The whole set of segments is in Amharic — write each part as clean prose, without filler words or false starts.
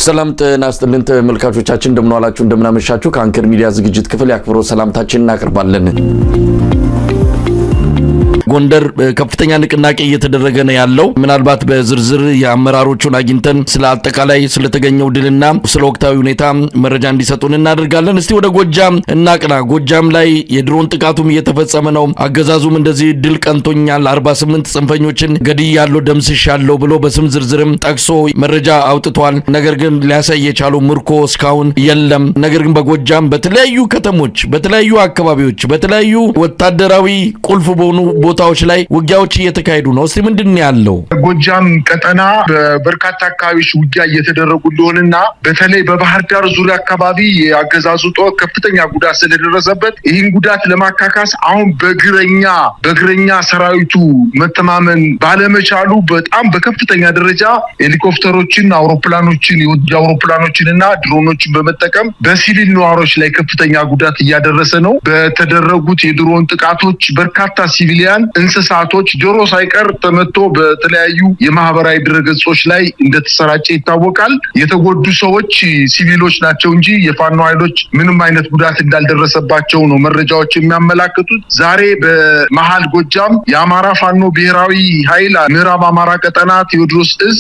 ሰላም ጤና ይስጥልን ተመልካቾቻችን እንደምን ዋላችሁ እንደምን አመሻችሁ ከአንከር ሚዲያ ዝግጅት ክፍል ያክብሮ ሰላምታችንን እናቀርባለን። ጎንደር ከፍተኛ ንቅናቄ እየተደረገ ነው ያለው። ምናልባት በዝርዝር የአመራሮቹን አግኝተን ስለ አጠቃላይ ስለተገኘው ድልና ስለ ወቅታዊ ሁኔታ መረጃ እንዲሰጡን እናደርጋለን። እስቲ ወደ ጎጃም እናቅና። ጎጃም ላይ የድሮን ጥቃቱም እየተፈጸመ ነው። አገዛዙም እንደዚህ ድል ቀንቶኛል 48 ጽንፈኞችን ገድያለሁ ደምስሻለሁ ብሎ በስም ዝርዝርም ጠቅሶ መረጃ አውጥቷል። ነገር ግን ሊያሳይ የቻለው ምርኮ እስካሁን የለም። ነገር ግን በጎጃም በተለያዩ ከተሞች በተለያዩ አካባቢዎች በተለያዩ ወታደራዊ ቁልፍ በሆኑ ቦታዎች ላይ ውጊያዎች እየተካሄዱ ነው። እስቲ ምንድነው ያለው? ጎጃም ቀጠና በበርካታ አካባቢዎች ውጊያ እየተደረጉ እንደሆነና በተለይ በባህር ዳር ዙሪያ አካባቢ የአገዛዙ ጦር ከፍተኛ ጉዳት ስለደረሰበት ይህን ጉዳት ለማካካስ አሁን በእግረኛ ሰራዊቱ መተማመን ባለመቻሉ በጣም በከፍተኛ ደረጃ ሄሊኮፕተሮችን፣ አውሮፕላኖችንና ድሮኖችን በመጠቀም በሲቪል ነዋሪዎች ላይ ከፍተኛ ጉዳት እያደረሰ ነው። በተደረጉት የድሮን ጥቃቶች በርካታ ሲቪሊያን እንስሳቶች ጆሮ ሳይቀር ተመቶ በተለያዩ የማህበራዊ ድረገጾች ላይ እንደተሰራጨ ይታወቃል። የተጎዱ ሰዎች ሲቪሎች ናቸው እንጂ የፋኖ ኃይሎች ምንም አይነት ጉዳት እንዳልደረሰባቸው ነው መረጃዎች የሚያመላክቱት። ዛሬ በመሃል ጎጃም የአማራ ፋኖ ብሔራዊ ኃይል ምዕራብ አማራ ቀጠና ቴዎድሮስ እዝ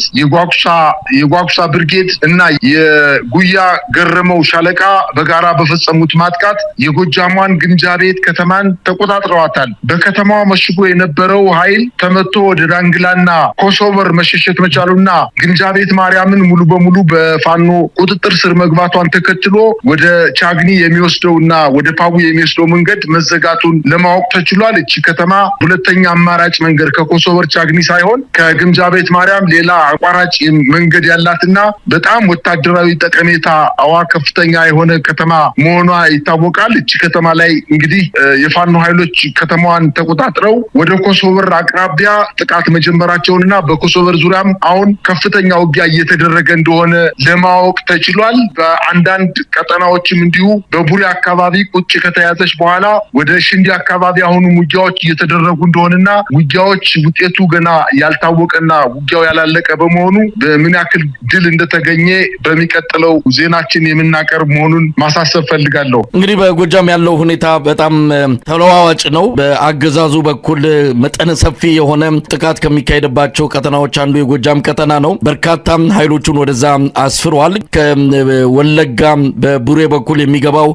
የጓጉሳ ብርጌድ እና የጉያ ገረመው ሻለቃ በጋራ በፈጸሙት ማጥቃት የጎጃሟን ግምጃ ቤት ከተማን ተቆጣጥረዋታል። በከተማዋ መሽጎ የነበረው ኃይል ተመቶ ወደ ዳንግላና ኮሶቨር መሸሸት መቻሉና ግምጃ ቤት ማርያምን ሙሉ በሙሉ በፋኖ ቁጥጥር ስር መግባቷን ተከትሎ ወደ ቻግኒ የሚወስደውና ወደ ፓዊ የሚወስደው መንገድ መዘጋቱን ለማወቅ ተችሏል። እቺ ከተማ ሁለተኛ አማራጭ መንገድ ከኮሶቨር ቻግኒ ሳይሆን ከግምጃ ቤት ማርያም ሌላ አቋራጭ መንገድ ያላትና በጣም ወታደራዊ ጠቀሜታዋ ከፍተኛ የሆነ ከተማ መሆኗ ይታወቃል። እቺ ከተማ ላይ እንግዲህ የፋኖ ኃይሎች ከተማዋን ተቆጣጥረው ወደ ኮሶቨር አቅራቢያ ጥቃት መጀመራቸውንና በኮሶቨር ዙሪያም አሁን ከፍተኛ ውጊያ እየተደረገ እንደሆነ ለማወቅ ተችሏል። በአንዳንድ ቀጠናዎችም እንዲሁ በቡሬ አካባቢ ቁጭ ከተያዘች በኋላ ወደ ሽንዲ አካባቢ አሁን ውጊያዎች እየተደረጉ እንደሆነና ውጊያዎች ውጤቱ ገና ያልታወቀና ውጊያው ያላለቀ በመሆኑ በምን ያክል ድል እንደተገኘ በሚቀጥለው ዜናችን የምናቀርብ መሆኑን ማሳሰብ ፈልጋለሁ። እንግዲህ በጎጃም ያለው ሁኔታ በጣም ተለዋዋጭ ነው። በአገዛዙ በኩል መጠነ ሰፊ የሆነ ጥቃት ከሚካሄድባቸው ቀጠናዎች አንዱ የጎጃም ቀጠና ነው። በርካታ ኃይሎቹን ወደዛ አስፍሯል። ከወለጋ በቡሬ በኩል የሚገባው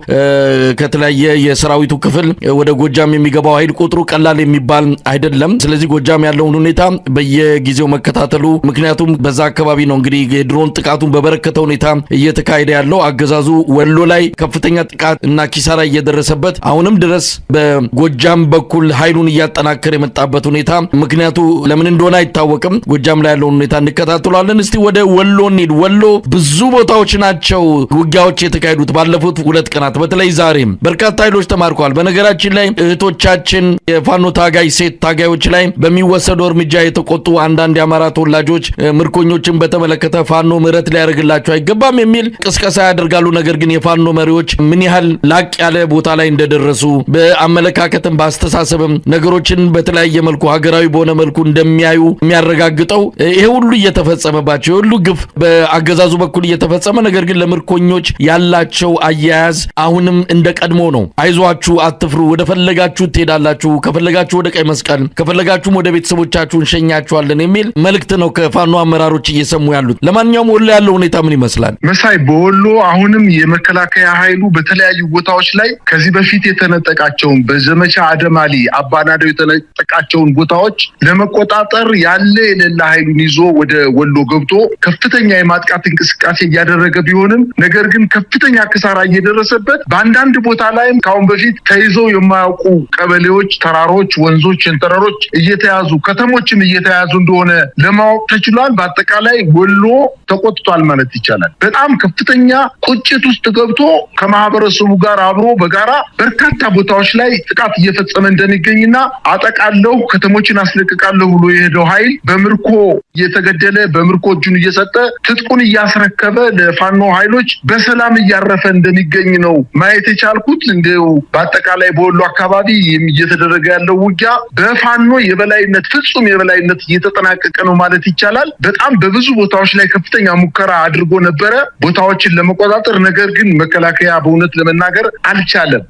ከተለያየ የሰራዊቱ ክፍል ወደ ጎጃም የሚገባው ኃይል ቁጥሩ ቀላል የሚባል አይደለም። ስለዚህ ጎጃም ያለውን ሁኔታ በየጊዜው መከታተሉ ምክንያቱም በዛ አካባቢ ነው እንግዲህ የድሮን ጥቃቱን በበረከተ ሁኔታ እየተካሄደ ያለው። አገዛዙ ወሎ ላይ ከፍተኛ ጥቃት እና ኪሳራ እየደረሰበት አሁንም ድረስ በጎጃም በኩል ኃይሉን እያጠናከረ የመጣበት ሁኔታ ምክንያቱ ለምን እንደሆነ አይታወቅም። ጎጃም ላይ ያለውን ሁኔታ እንከታተላለን። እስቲ ወደ ወሎ እንሂድ። ወሎ ብዙ ቦታዎች ናቸው ውጊያዎች የተካሄዱት ባለፉት 2 ቀናት። በተለይ ዛሬም በርካታ ኃይሎች ተማርከዋል። በነገራችን ላይ እህቶቻችን የፋኖ ታጋይ ሴት ታጋዮች ላይ በሚወሰደው እርምጃ የተቆጡ አንዳንድ የአማራ ተወላጆች ምርኮኞችን በተመለከተ ፋኖ ምህረት ሊያደርግላቸው አይገባም የሚል ቅስቀሳ ያደርጋሉ። ነገር ግን የፋኖ መሪዎች ምን ያህል ላቅ ያለ ቦታ ላይ እንደደረሱ በአመለካከትም በአስተሳሰብም ነገሮችን በተለያየ መልኩ ሀገራዊ በሆነ መልኩ እንደሚያዩ የሚያረጋግጠው ይሄ ሁሉ እየተፈጸመባቸው ሁሉ ግፍ በአገዛዙ በኩል እየተፈጸመ ነገር ግን ለምርኮኞች ያላቸው አያያዝ አሁንም እንደቀድሞ ነው። አይዟችሁ፣ አትፍሩ፣ ወደ ፈለጋችሁ ትሄዳላችሁ፣ ከፈለጋችሁ ወደ ቀይ መስቀል ከፈለጋችሁም ወደ ቤተሰቦቻችሁ እንሸኛችኋለን የሚል መልእክት ነው ከፋኖ አመራሮች እየሰሙ ያሉት። ለማንኛውም ወሎ ያለው ሁኔታ ምን ይመስላል? መሳይ በወሎ አሁንም የመከላከያ ኃይሉ በተለያዩ ቦታዎች ላይ ከዚህ በፊት የተነጠቃቸውን በዘመቻ አደማሊ አባናደው የተነጠቃቸውን ቦታዎች ለመቆጣጠር ያለ የሌላ ኃይሉን ይዞ ወደ ወሎ ገብቶ ከፍተኛ የማጥቃት እንቅስቃሴ እያደረገ ቢሆንም ነገር ግን ከፍተኛ ክሳራ እየደረሰበት በአንዳንድ ቦታ ላይም ካሁን በፊት ተይዘው የማያውቁ ቀበሌዎች፣ ተራሮች፣ ወንዞች፣ ሸንተረሮች እየተያዙ ከተሞችም እየተያዙ እንደሆነ ለማወቅ ተችሏል። በአጠቃላይ ወሎ ተቆጥቷል ማለት ይቻላል። በጣም ከፍተኛ ቁጭት ውስጥ ገብቶ ከማህበረሰቡ ጋር አብሮ በጋራ በርካታ ቦታዎች ላይ ጥቃት እየፈጸመ እንደሚገኝና አጠቃለው ከተሞችን አስለቅቃለሁ ብሎ የሄደው ኃይል በምርኮ እየተገደለ በምርኮ እጁን እየሰጠ ትጥቁን እያስረከበ ለፋኖ ኃይሎች በሰላም እያረፈ እንደሚገኝ ነው ማየት የቻልኩት። እንደው በአጠቃላይ በወሎ አካባቢ እየተደረገ ያለው ውጊያ በፋኖ የበላይነት ፍጹም የበላይነት እየተጠናቀቀ ነው ማለት ይቻላል። በጣም በብዙ ቦታዎች ላይ ከፍተኛ ሙከራ አድርጎ ነበረ ቦታዎችን ለመቆጣጠር። ነገር ግን መከላከያ በእውነት ለመናገር አልቻለም።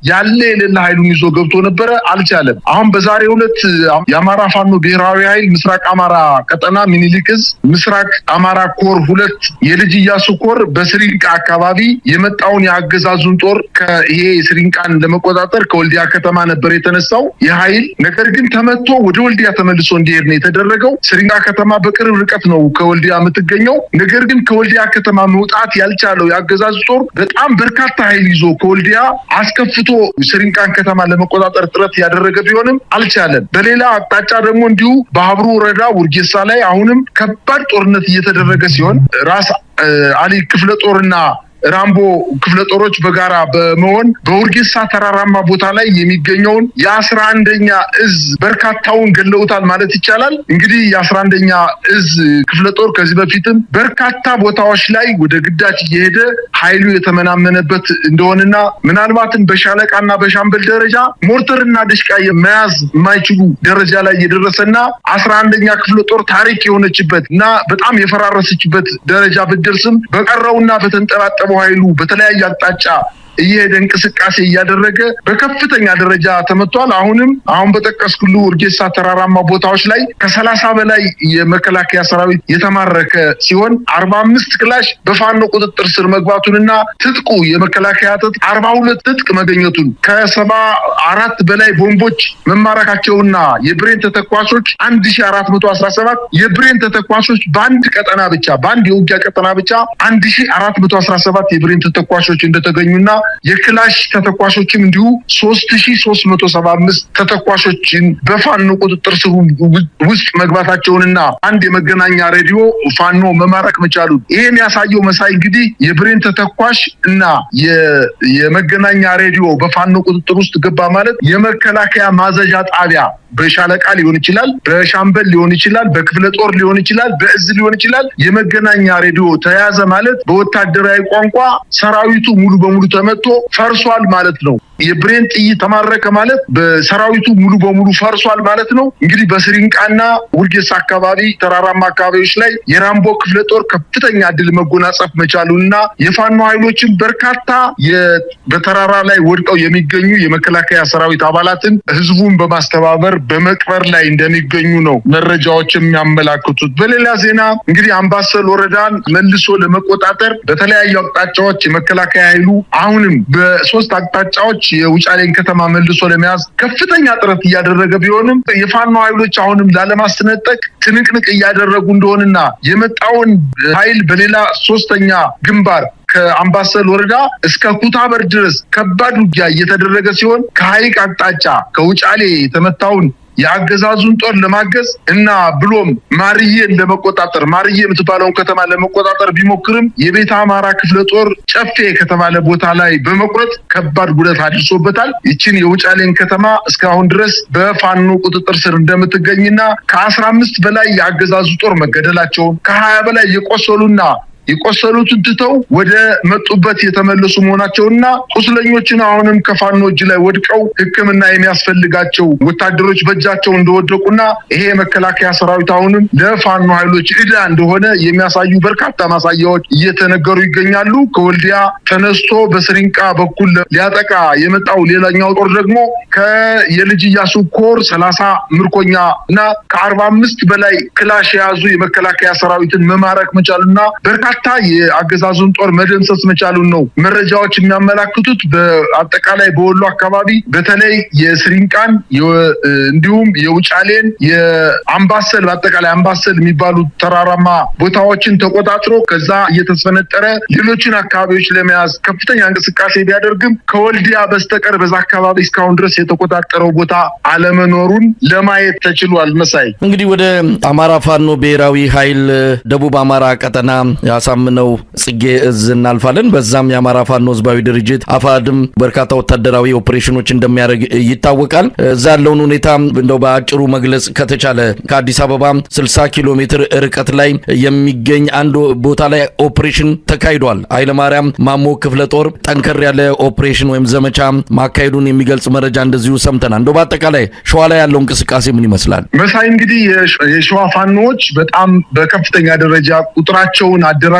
ያለ የሌለ ኃይሉን ይዞ ገብቶ ነበረ፣ አልቻለም። አሁን በዛሬው ዕለት የአማራ ፋኖ ብሔራዊ ኃይል ምስራቅ አማራ ቀጠና ሚኒሊክ ዕዝ ምስራቅ አማራ ኮር 2 የልጅ ኢያሱ ኮር በስሪንቃ አካባቢ የመጣውን የአገዛዙን ጦር ይሄ ስሪንቃን ለመቆጣጠር ከወልዲያ ከተማ ነበር የተነሳው የኃይል። ነገር ግን ተመቶ ወደ ወልዲያ ተመልሶ እንዲሄድ ነው የተደረገው። ስሪንቃ ከተማ በቅርብ ርቀት ነው ከወልዲያ የምትገኘው። ነገር ግን ከወልዲያ ከተማ መውጣት ያልቻለው የአገዛዙ ጦር በጣም በርካታ ኃይል ይዞ ከወልዲያ አስከፍቶ ስሪንቃን ከተማ ለመቆጣጠር ጥረት ያደረገ ቢሆንም አልቻለም። በሌላ አቅጣጫ ደግሞ እንዲሁ በሀብሩ ወረዳ ውርጌሳ ላይ አሁንም ከባድ ጦርነት እየተደረገ ሲሆን ራስ አሊ ክፍለ ጦርና ራምቦ ክፍለ ጦሮች በጋራ በመሆን በውርጌሳ ተራራማ ቦታ ላይ የሚገኘውን የ11ኛ እዝ በርካታውን ገለውታል ማለት ይቻላል። እንግዲህ የ11ኛ እዝ ክፍለ ጦር ከዚህ በፊትም በርካታ ቦታዎች ላይ ወደ ግዳጅ እየሄደ ኃይሉ የተመናመነበት እንደሆነና ምናልባትም በሻለቃና በሻምበል ደረጃ ሞርተርና ድሽቃ መያዝ የማይችሉ ደረጃ ላይ የደረሰና 11ኛ ክፍለ ጦር ታሪክ የሆነችበት እና በጣም የፈራረሰችበት ደረጃ ብትደርስም በቀረውና በተንጠባጠበው ኃይሉ በተለያየ አቅጣጫ እየሄደ እንቅስቃሴ እያደረገ በከፍተኛ ደረጃ ተመቷል። አሁን በጠቀስኩልህ ውርጌሳ ተራራማ ቦታዎች ላይ ከ30 በላይ የመከላከያ ሰራዊት የተማረከ ሲሆን 45 ክላሽ በፋኖ ቁጥጥር ስር መግባቱንና ትጥቁ የመከላከያ ትጥቅ 42 ትጥቅ መገኘቱን ከ74 በላይ ቦምቦች መማረካቸውና የብሬን ተተኳሾች 1417 የብሬን ተተኳሾች በአንድ ቀጠና ብቻ በአንድ የውጊያ ቀጠና ብቻ 1417 የብሬን ተተኳሾች እንደተገኙና የክላሽ ተተኳሾችም እንዲሁ 3375 ተተኳሾችን በፋኖ ቁጥጥር ስር ውስጥ መግባታቸውንና አንድ የመገናኛ ሬዲዮ ፋኖ መማረክ መቻሉ ይሄ የሚያሳየው መሳይ እንግዲህ የብሬን ተተኳሽ እና የመገናኛ ሬዲዮ በፋኖ ቁጥጥር ውስጥ ገባ ማለት የመከላከያ ማዘዣ ጣቢያ በሻለቃ ሊሆን ይችላል፣ በሻምበል ሊሆን ይችላል፣ በክፍለ ጦር ሊሆን ይችላል፣ በእዝ ሊሆን ይችላል። የመገናኛ ሬዲዮ ተያዘ ማለት በወታደራዊ ቋንቋ ሰራዊቱ ሙሉ በሙሉ ተመቶ ፈርሷል ማለት ነው። የብሬን ጥይት ተማረከ ማለት በሰራዊቱ ሙሉ በሙሉ ፈርሷል ማለት ነው። እንግዲህ በስሪንቃና ውርጌሳ አካባቢ ተራራማ አካባቢዎች ላይ የራምቦ ክፍለ ጦር ከፍተኛ ድል መጎናጸፍ መቻሉና የፋኖ ኃይሎችን በርካታ በተራራ ላይ ወድቀው የሚገኙ የመከላከያ ሰራዊት አባላትን ህዝቡን በማስተባበር በመቅበር ላይ እንደሚገኙ ነው መረጃዎች የሚያመላክቱት። በሌላ ዜና እንግዲህ አምባሰል ወረዳን መልሶ ለመቆጣጠር በተለያዩ አቅጣጫዎች የመከላከያ ኃይሉ አሁንም በሶስት አቅጣጫዎች የውጫሌን ከተማ መልሶ ለመያዝ ከፍተኛ ጥረት እያደረገ ቢሆንም የፋኖ ኃይሎች አሁንም ላለማስነጠቅ ትንቅንቅ እያደረጉ እንደሆነና የመጣውን ኃይል በሌላ ሶስተኛ ግንባር ከአምባሰል ወረዳ እስከ ኩታበር ድረስ ከባድ ውጊያ እየተደረገ ሲሆን ከሐይቅ አቅጣጫ ከውጫሌ የተመታውን የአገዛዙን ጦር ለማገዝ እና ብሎም ማርዬን ለመቆጣጠር ማርዬ የምትባለውን ከተማ ለመቆጣጠር ቢሞክርም የቤተ አማራ ክፍለ ጦር ጨፌ ከተባለ ቦታ ላይ በመቁረጥ ከባድ ጉዳት አድርሶበታል። ይችን የውጫሌን ከተማ እስካሁን ድረስ በፋኖ ቁጥጥር ስር እንደምትገኝና ከ15 በላይ የአገዛዙ ጦር መገደላቸውን ከ20 በላይ የቆሰሉትን ትተው ወደ መጡበት የተመለሱ መሆናቸውና ቁስለኞችን አሁንም ከፋኖ እጅ ላይ ወድቀው ሕክምና የሚያስፈልጋቸው ወታደሮች በእጃቸው እንደወደቁና ይሄ መከላከያ ሰራዊት አሁንም ለፋኖ ኃይሎች ዕዳ እንደሆነ የሚያሳዩ በርካታ ማሳያዎች እየተነገሩ ይገኛሉ። ከወልዲያ ተነስቶ በስሪንቃ በኩል ሊያጠቃ የመጣው ሌላኛው ጦር ደግሞ ከየልጅ ኢያሱ ኮር 30 ምርኮኛ እና ከ45 በላይ ክላሽ የያዙ የመከላከያ ሰራዊትን መማረክ መቻሉና በርካታ የአገዛዙን ጦር መደምሰስ መቻሉን ነው መረጃዎች የሚያመላክቱት። በአጠቃላይ በወሎ አካባቢ በተለይ የስሪንቃን እንዲሁም የውጫሌን የአምባሰል በአጠቃላይ አምባሰል የሚባሉ ተራራማ ቦታዎችን ተቆጣጥሮ ከዛ እየተሰነጠረ ሌሎችን አካባቢዎች ለመያዝ ከፍተኛ እንቅስቃሴ ቢያደርግም ከወልዲያ በስተቀር በዛ አካባቢ እስካሁን ድረስ የተቆጣጠረው ቦታ አለመኖሩን ለማየት ተችሏል። መሳይ እንግዲህ ወደ አማራ ፋኖ ብሔራዊ ኃይል ደቡብ አማራ ቀጠና አሳምነው ጽጌ እዝ እናልፋለን። በዛም የአማራ ፋኖ ህዝባዊ ድርጅት አፋድም በርካታ ወታደራዊ ኦፕሬሽኖች እንደሚያደርግ ይታወቃል። እዛ ያለውን ሁኔታ እንደው በአጭሩ መግለጽ ከተቻለ ከአዲስ አበባ 60 ኪሎ ሜትር ርቀት ላይ የሚገኝ አንድ ቦታ ላይ ኦፕሬሽን ተካሂዷል። ኃይለማርያም ማሞ ክፍለ ጦር ጠንከር ያለ ኦፕሬሽን ወይም ዘመቻ ማካሄዱን የሚገልጽ መረጃ እንደዚሁ ሰምተናል። እንደው በአጠቃላይ ሸዋ ላይ ያለው እንቅስቃሴ ምን ይመስላል? መሳይ እንግዲህ የሸዋ ፋኖዎች በጣም በከፍተኛ ደረጃ ቁጥራቸውን አደራጅተው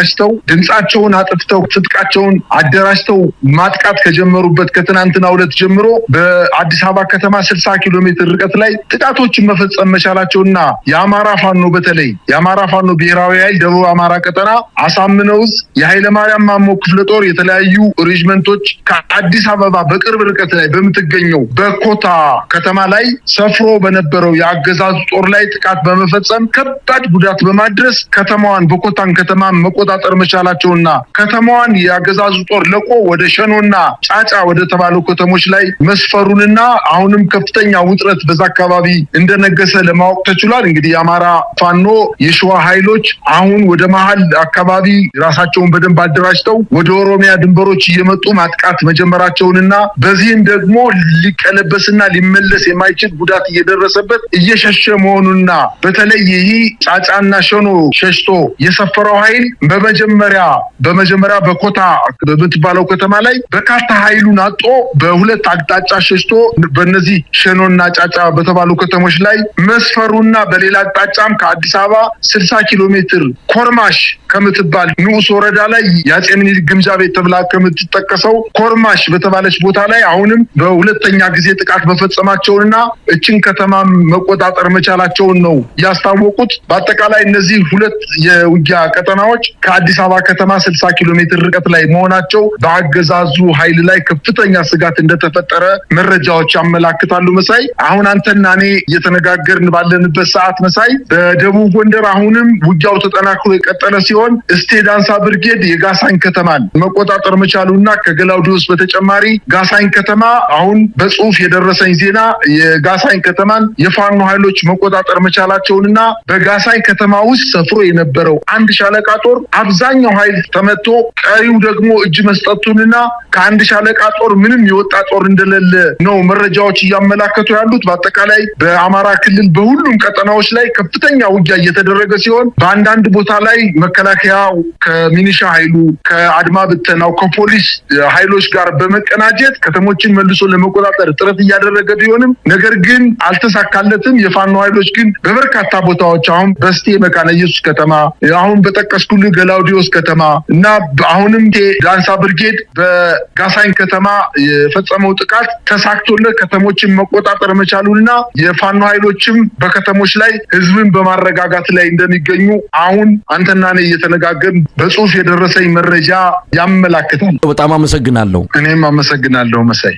ድምጻቸውን አጥፍተው ትጥቃቸውን አደራጅተው ማጥቃት ከጀመሩበት ከትናንትናው ዕለት ጀምሮ በአዲስ አበባ ከተማ 60 ኪሎ ሜትር ርቀት ላይ ጥቃቶችን መፈጸም መቻላቸውና የአማራ ፋኖ በተለይ የአማራ ፋኖ ብሔራዊ ኃይል ደቡብ አማራ ቀጠና አሳምነውዝ የኃይለማርያም ማሞ ክፍለ ጦር የተለያዩ ሬጅመንቶች ከአዲስ አበባ በቅርብ ርቀት ላይ በምትገኘው በኮታ ከተማ ላይ ሰፍሮ በነበረው የአገዛዙ ጦር ላይ ጥቃት በመፈጸም ከባድ ጉዳት በማድረስ ከተማዋን በኮታን ከተማ መቆጣጠር መቻላቸውና ከተማዋን የአገዛዙ ጦር ለቆ ወደ ሸኖና ጫጫ ወደ ተባለው ከተሞች ላይ መስፈሩንና አሁንም ከፍተኛ ውጥረት በዛ አካባቢ እንደነገሰ ለማወቅ ተችሏል። እንግዲህ የአማራ ፋኖ የሸዋ ኃይሎች አሁን ወደ መሃል አካባቢ ራሳቸውን በደንብ አደራጅተው ወደ ኦሮሚያ ድንበሮች እየመጡ ማጥቃት መጀመራቸውንና በዚህም ደግሞ ሊቀለበስና ሊመለስ የማይችል ጉዳት እየደረሰበት እየሸሸ መሆኑንና በተለይ ይህ ጫጫና ሸኖ ሸሽቶ የሰፈረው ኃይል በመጀመሪያ በኮታ በምትባለው ከተማ ላይ በርካታ ኃይሉን አጦ በሁለት አቅጣጫ ሸሽቶ በእነዚህ ሸኖና ጫጫ በተባሉ ከተሞች ላይ መስፈሩና በሌላ አቅጣጫም ከአዲስ አበባ 60 ኪሎ ሜትር ኮርማሽ ከምትባል ንዑስ ወረዳ ላይ የአፄ ምኒልክ ግምጃ ቤት ተብላ ከምትጠቀሰው ኮርማሽ በተባለች ቦታ ላይ አሁንም በሁለተኛ ጊዜ ጥቃት መፈጸማቸውንና እችን ከተማ መቆጣጠር መቻላቸውን ነው ያስታወቁት። በአጠቃላይ እነዚህ ሁለት የውጊያ ቀጠናዎች ከአዲስ አበባ ከተማ 60 ኪሎ ሜትር ርቀት ላይ መሆናቸው በአገዛዙ ኃይል ላይ ከፍተኛ ስጋት እንደተፈጠረ መረጃዎች ያመላክታሉ። መሳይ አሁን አንተና እኔ እየተነጋገርን ባለንበት ሰዓት መሳይ በደቡብ ጎንደር አሁንም ውጊያው ተጠናክሮ የቀጠለ ሲሆን እስቴ ዳንሳ ብርጌድ የጋሳኝ ከተማን መቆጣጠር መቻሉና ከገላውዲዮስ በተጨማሪ ጋሳኝ ከተማ አሁን በጽሁፍ የደረሰኝ ዜና የጋሳኝ ከተማን የፋኖ ኃይሎች መቆጣጠር መቻላቸውንና በጋሳኝ ከተማ ውስጥ ሰፍሮ የነበረው አንድ ሻለቃ ጦር አብዛኛው ኃይል ተመቶ ቀሪው ደግሞ እጅ መስጠቱንና ከአንድ ሻለቃ ጦር ምንም የወጣ ጦር እንደሌለ ነው መረጃዎች እያመላከቱ ያሉት። በአጠቃላይ በአማራ ክልል በሁሉም ቀጠናዎች ላይ ከፍተኛ ውጊያ እየተደረገ ሲሆን በአንዳንድ ቦታ ላይ መከላከያ ከሚኒሻ ኃይሉ ከአድማ ብተናው ከፖሊስ ኃይሎች ጋር በመቀናጀት ከተሞችን መልሶ ለመቆጣጠር ጥረት እያደረገ ቢሆንም ነገር ግን አልተሳካለትም። የፋኖ ኃይሎች ግን በበርካታ ቦታዎች አሁን በስቴ መካነ ኢየሱስ ከተማ አሁን በጠቀስኩልህ ገላውዲዮስ ከተማ እና አሁንም ዳንሳ ብርጌድ በጋሳኝ ከተማ የፈጸመው ጥቃት ተሳክቶለት ከተሞችን መቆጣጠር መቻሉንና የፋኖ ኃይሎችም በከተሞች ላይ ህዝብን በማረጋጋት ላይ እንደሚገኙ አሁን አንተና እኔ እየተነጋገርን በጽሁፍ የደረሰኝ መረጃ ያመላክታል። በጣም አመሰግናለሁ። እኔም አመሰግናለሁ መሳይ።